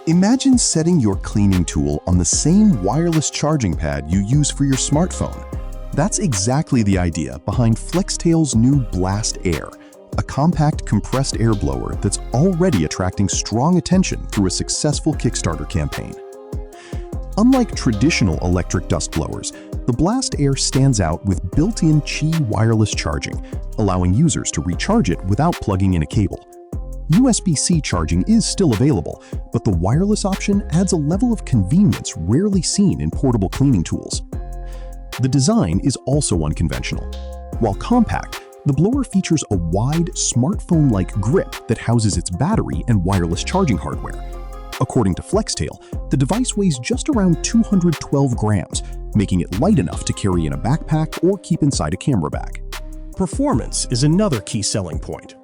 Imagine setting your cleaning tool on the same wireless charging pad you use for your smartphone. That's exactly the idea behind Flextail's new Blast Air, a compact compressed air blower that's already attracting strong attention through a successful Kickstarter campaign. Unlike traditional electric dust blowers, the Blast Air stands out with built-in Qi wireless charging, allowing users to recharge it without plugging in a cable. USB-C charging is still available, but the wireless option adds a level of convenience rarely seen in portable cleaning tools. The design is also unconventional. While compact, the blower features a wide, smartphone-like grip that houses its battery and wireless charging hardware. According to Flextail, the device weighs just around 212 grams, making it light enough to carry in a backpack or keep inside a camera bag. Performance is another key selling point.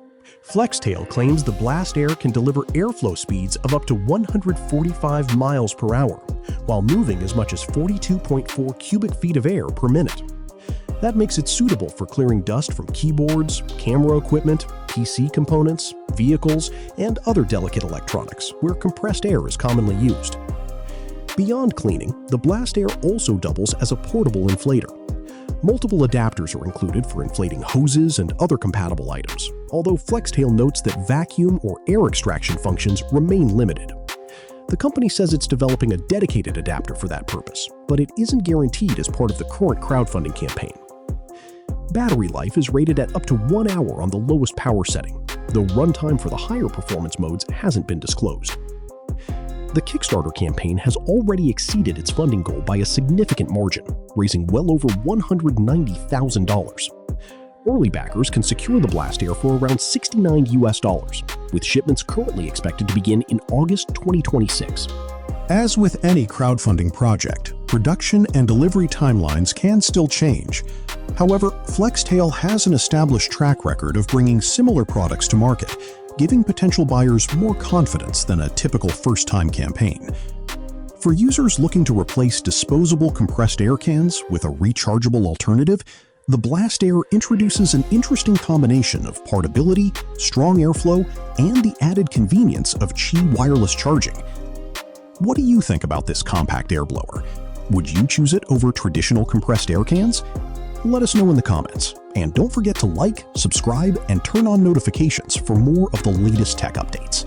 Flextail claims the Blast Air can deliver airflow speeds of up to 145 miles per hour, while moving as much as 42.4 cubic feet of air per minute. That makes it suitable for clearing dust from keyboards, camera equipment, PC components, vehicles, and other delicate electronics, where compressed air is commonly used. Beyond cleaning, the Blast Air also doubles as a portable inflator. Multiple adapters are included for inflating hoses and other compatible items, although Flextail notes that vacuum or air extraction functions remain limited. The company says it's developing a dedicated adapter for that purpose, but it isn't guaranteed as part of the current crowdfunding campaign. Battery life is rated at up to 1 hour on the lowest power setting, though runtime for the higher performance modes hasn't been disclosed. The Kickstarter campaign has already exceeded its funding goal by a significant margin, raising well over $190,000. Early backers can secure the Blast Air for around $69, with shipments currently expected to begin in August 2026. As with any crowdfunding project, production and delivery timelines can still change. However, Flextail has an established track record of bringing similar products to market, giving potential buyers more confidence than a typical first-time campaign. For users looking to replace disposable compressed air cans with a rechargeable alternative, the Blast Air introduces an interesting combination of portability, strong airflow, and the added convenience of Qi wireless charging. What do you think about this compact air blower? Would you choose it over traditional compressed air cans? Let us know in the comments. And don't forget to like, subscribe, and turn on notifications for more of the latest tech updates.